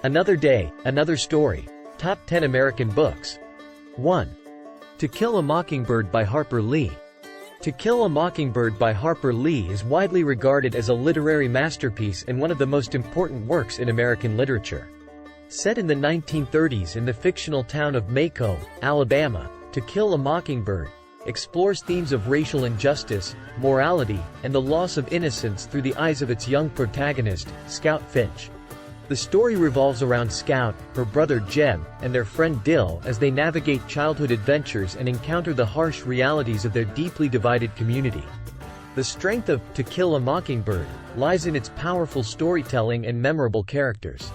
Another Day, Another Story. Top 10 American Books. 1. To Kill a Mockingbird by Harper Lee. To Kill a Mockingbird by Harper Lee is widely regarded as a literary masterpiece and one of the most important works in American literature. Set in the 1930s in the fictional town of Macomb, Alabama, To Kill a Mockingbird explores themes of racial injustice, morality, and the loss of innocence through the eyes of its young protagonist, Scout Finch. The story revolves around Scout, her brother Jem, and their friend Dill as they navigate childhood adventures and encounter the harsh realities of their deeply divided community. The strength of To Kill a Mockingbird lies in its powerful storytelling and memorable characters.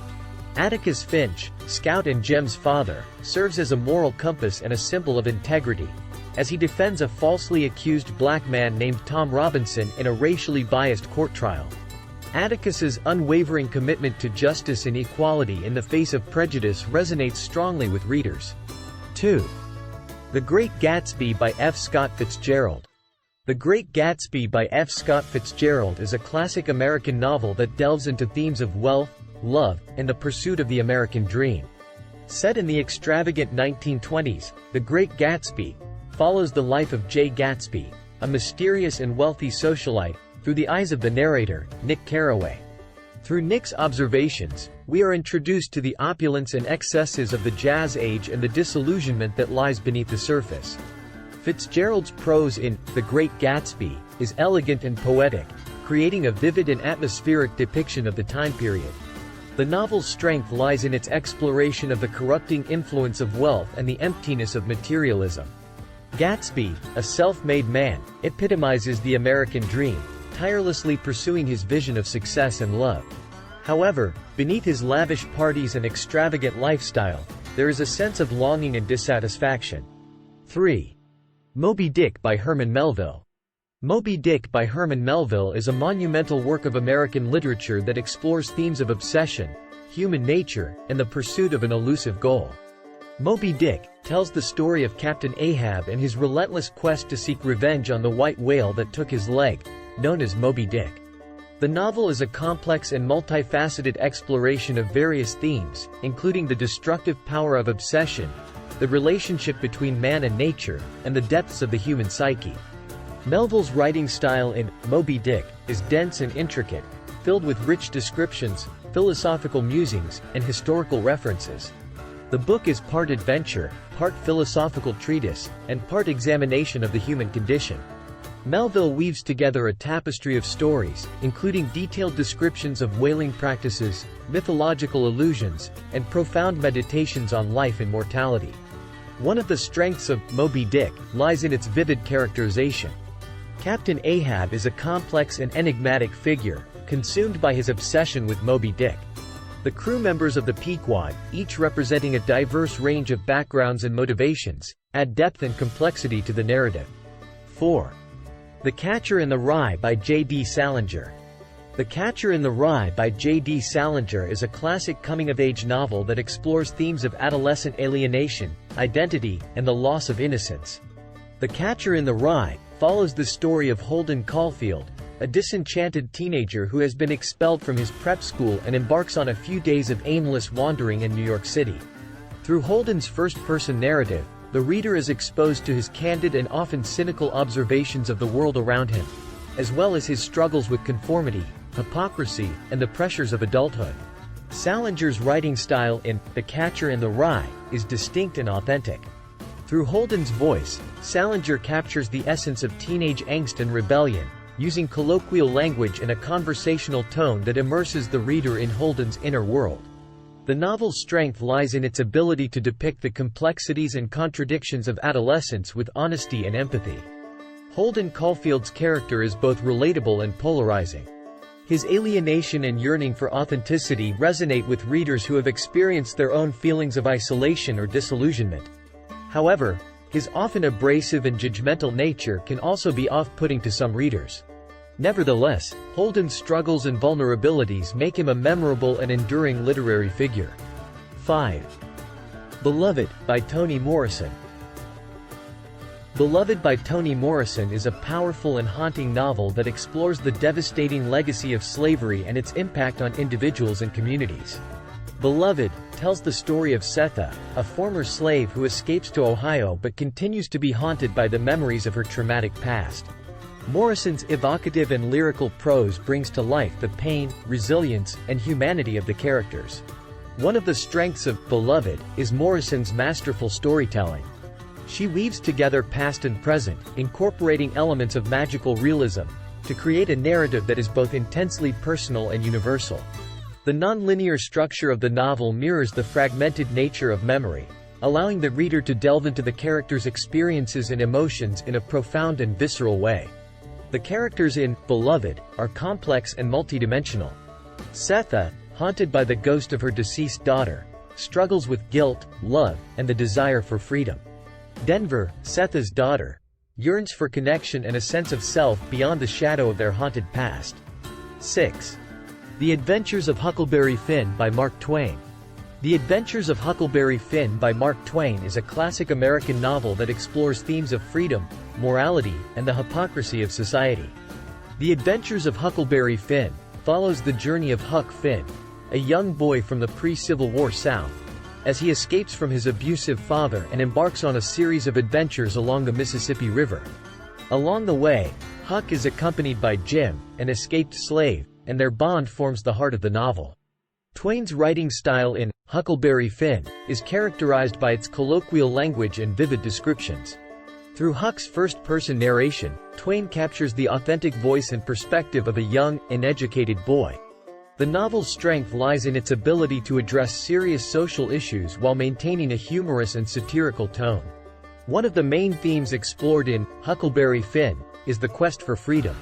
Atticus Finch, Scout and Jem's father, serves as a moral compass and a symbol of integrity, as he defends a falsely accused black man named Tom Robinson in a racially biased court trial. Atticus's unwavering commitment to justice and equality in the face of prejudice resonates strongly with readers. 2. The Great Gatsby by F. Scott Fitzgerald. The Great Gatsby by F. Scott Fitzgerald is a classic American novel that delves into themes of wealth, love, and the pursuit of the American dream. Set in the extravagant 1920s, The Great Gatsby follows the life of Jay Gatsby, a mysterious and wealthy socialite, through the eyes of the narrator, Nick Carraway. Through Nick's observations, we are introduced to the opulence and excesses of the Jazz Age and the disillusionment that lies beneath the surface. Fitzgerald's prose in The Great Gatsby is elegant and poetic, creating a vivid and atmospheric depiction of the time period. The novel's strength lies in its exploration of the corrupting influence of wealth and the emptiness of materialism. Gatsby, a self-made man, epitomizes the American dream, tirelessly pursuing his vision of success and love. However, beneath his lavish parties and extravagant lifestyle, there is a sense of longing and dissatisfaction. 3. Moby-Dick by Herman Melville. Moby-Dick by Herman Melville is a monumental work of American literature that explores themes of obsession, human nature, and the pursuit of an elusive goal. Moby-Dick tells the story of Captain Ahab and his relentless quest to seek revenge on the white whale that took his leg, known as Moby-Dick. The novel is a complex and multifaceted exploration of various themes, including the destructive power of obsession, the relationship between man and nature, and the depths of the human psyche. Melville's writing style in Moby-Dick is dense and intricate, filled with rich descriptions, philosophical musings, and historical references. The book is part adventure, part philosophical treatise, and part examination of the human condition. Melville weaves together a tapestry of stories, including detailed descriptions of whaling practices, mythological allusions, and profound meditations on life and mortality. One of the strengths of Moby-Dick lies in its vivid characterization. Captain Ahab is a complex and enigmatic figure, consumed by his obsession with Moby-Dick. The crew members of the Pequod, each representing a diverse range of backgrounds and motivations, add depth and complexity to the narrative. 4. The Catcher in the Rye by J.D. Salinger. The Catcher in the Rye by J.D. Salinger is a classic coming-of-age novel that explores themes of adolescent alienation, identity, and the loss of innocence. The Catcher in the Rye follows the story of Holden Caulfield, a disenchanted teenager who has been expelled from his prep school and embarks on a few days of aimless wandering in New York City. Through Holden's first-person narrative, the reader is exposed to his candid and often cynical observations of the world around him, as well as his struggles with conformity, hypocrisy, and the pressures of adulthood. Salinger's writing style in The Catcher in the Rye is distinct and authentic. Through Holden's voice, Salinger captures the essence of teenage angst and rebellion, using colloquial language and a conversational tone that immerses the reader in Holden's inner world. The novel's strength lies in its ability to depict the complexities and contradictions of adolescence with honesty and empathy. Holden Caulfield's character is both relatable and polarizing. His alienation and yearning for authenticity resonate with readers who have experienced their own feelings of isolation or disillusionment. However, his often abrasive and judgmental nature can also be off-putting to some readers. Nevertheless, Holden's struggles and vulnerabilities make him a memorable and enduring literary figure. 5. Beloved, by Toni Morrison. Beloved by Toni Morrison is a powerful and haunting novel that explores the devastating legacy of slavery and its impact on individuals and communities. Beloved tells the story of Setha, a former slave who escapes to Ohio but continues to be haunted by the memories of her traumatic past. Morrison's evocative and lyrical prose brings to life the pain, resilience, and humanity of the characters. One of the strengths of Beloved is Morrison's masterful storytelling. She weaves together past and present, incorporating elements of magical realism, to create a narrative that is both intensely personal and universal. The non-linear structure of the novel mirrors the fragmented nature of memory, allowing the reader to delve into the characters' experiences and emotions in a profound and visceral way. The characters in Beloved are complex and multidimensional. Setha, haunted by the ghost of her deceased daughter, struggles with guilt, love, and the desire for freedom. Denver, Setha's daughter, yearns for connection and a sense of self beyond the shadow of their haunted past. 6. The Adventures of Huckleberry Finn by Mark Twain. The Adventures of Huckleberry Finn by Mark Twain is a classic American novel that explores themes of freedom, morality, and the hypocrisy of society. The Adventures of Huckleberry Finn follows the journey of Huck Finn, a young boy from the pre-Civil War South, as he escapes from his abusive father and embarks on a series of adventures along the Mississippi River. Along the way, Huck is accompanied by Jim, an escaped slave, and their bond forms the heart of the novel. Twain's writing style in Huckleberry Finn is characterized by its colloquial language and vivid descriptions. Through Huck's first-person narration, Twain captures the authentic voice and perspective of a young, uneducated boy. The novel's strength lies in its ability to address serious social issues while maintaining a humorous and satirical tone. One of the main themes explored in Huckleberry Finn is the quest for freedom.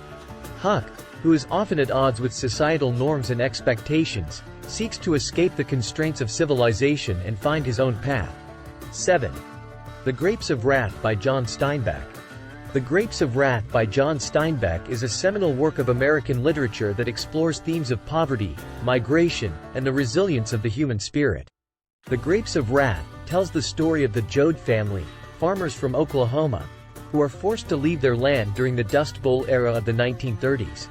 Huck, who is often at odds with societal norms and expectations, seeks to escape the constraints of civilization and find his own path. 7. The Grapes of Wrath by John Steinbeck. The Grapes of Wrath by John Steinbeck is a seminal work of American literature that explores themes of poverty, migration, and the resilience of the human spirit. The Grapes of Wrath tells the story of the Joad family, farmers from Oklahoma, who are forced to leave their land during the Dust Bowl era of the 1930s.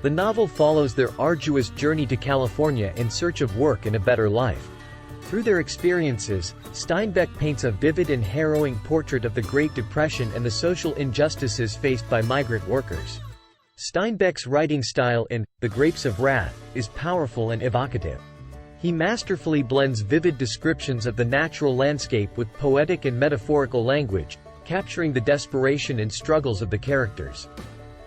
The novel follows their arduous journey to California in search of work and a better life. Through their experiences, Steinbeck paints a vivid and harrowing portrait of the Great Depression and the social injustices faced by migrant workers. Steinbeck's writing style in The Grapes of Wrath is powerful and evocative. He masterfully blends vivid descriptions of the natural landscape with poetic and metaphorical language, capturing the desperation and struggles of the characters.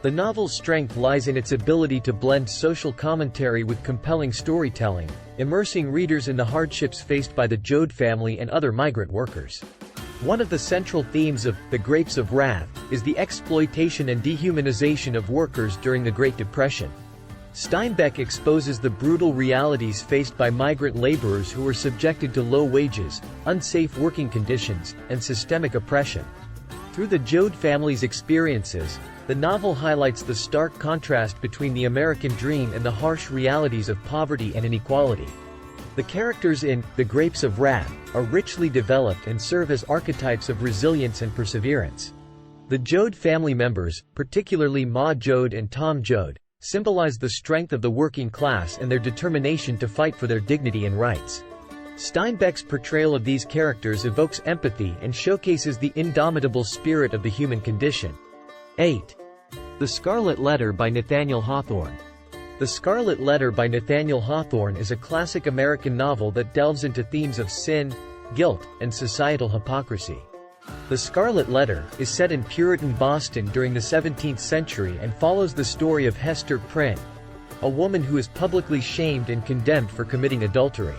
The novel's strength lies in its ability to blend social commentary with compelling storytelling, immersing readers in the hardships faced by the Joad family and other migrant workers. One of the central themes of The Grapes of Wrath is the exploitation and dehumanization of workers during the Great Depression. Steinbeck exposes the brutal realities faced by migrant laborers who were subjected to low wages, unsafe working conditions, and systemic oppression. Through the Joad family's experiences, the novel highlights the stark contrast between the American dream and the harsh realities of poverty and inequality. The characters in The Grapes of Wrath are richly developed and serve as archetypes of resilience and perseverance. The Joad family members, particularly Ma Joad and Tom Joad, symbolize the strength of the working class and their determination to fight for their dignity and rights. Steinbeck's portrayal of these characters evokes empathy and showcases the indomitable spirit of the human condition. 8. The Scarlet Letter by Nathaniel Hawthorne. The Scarlet Letter by Nathaniel Hawthorne is a classic American novel that delves into themes of sin, guilt, and societal hypocrisy. The Scarlet Letter is set in Puritan Boston during the 17th century and follows the story of Hester Prynne, a woman who is publicly shamed and condemned for committing adultery.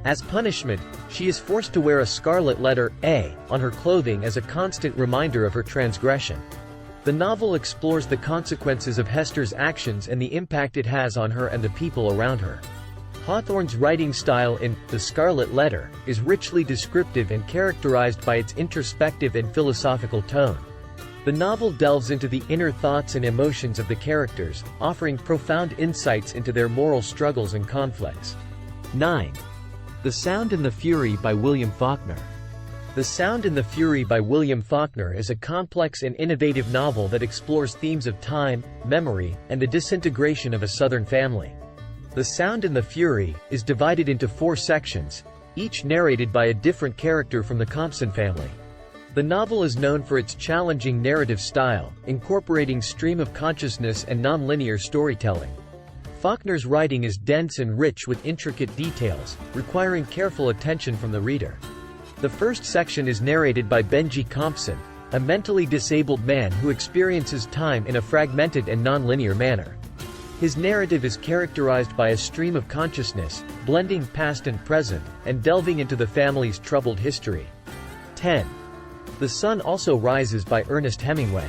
As punishment, she is forced to wear a scarlet letter A on her clothing as a constant reminder of her transgression. The novel explores the consequences of Hester's actions and the impact it has on her and the people around her. Hawthorne's writing style in The Scarlet Letter is richly descriptive and characterized by its introspective and philosophical tone. The novel delves into the inner thoughts and emotions of the characters, offering profound insights into their moral struggles and conflicts. 9. The Sound and the Fury by William Faulkner. The Sound and the Fury by William Faulkner is a complex and innovative novel that explores themes of time, memory, and the disintegration of a Southern family. The Sound and the Fury is divided into 4 sections, each narrated by a different character from the Compson family. The novel is known for its challenging narrative style, incorporating stream of consciousness and non-linear storytelling. Faulkner's writing is dense and rich with intricate details, requiring careful attention from the reader. The first section is narrated by Benji Compson, a mentally disabled man who experiences time in a fragmented and non-linear manner. His narrative is characterized by a stream of consciousness, blending past and present, and delving into the family's troubled history. 10. The Sun Also Rises by Ernest Hemingway.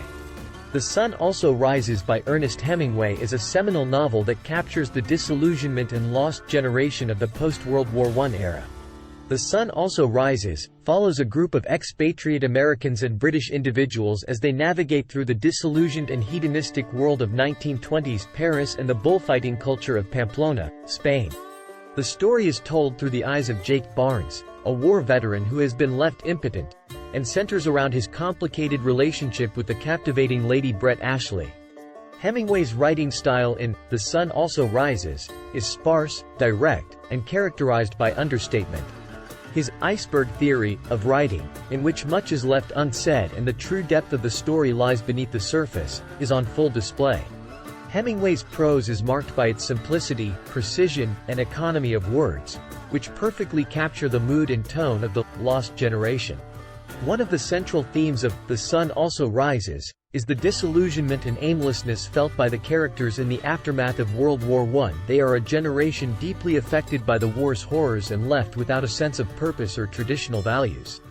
The Sun Also Rises by Ernest Hemingway is a seminal novel that captures the disillusionment and lost generation of the post-World War I era. The Sun Also Rises follows a group of expatriate Americans and British individuals as they navigate through the disillusioned and hedonistic world of 1920s Paris and the bullfighting culture of Pamplona, Spain. The story is told through the eyes of Jake Barnes, a war veteran who has been left impotent, and centers around his complicated relationship with the captivating Lady Brett Ashley. Hemingway's writing style in The Sun Also Rises is sparse, direct, and characterized by understatement. His iceberg theory of writing, in which much is left unsaid and the true depth of the story lies beneath the surface, is on full display. Hemingway's prose is marked by its simplicity, precision, and economy of words, which perfectly capture the mood and tone of the lost generation. One of the central themes of The Sun Also Rises is the disillusionment and aimlessness felt by the characters in the aftermath of World War I. They are a generation deeply affected by the war's horrors and left without a sense of purpose or traditional values.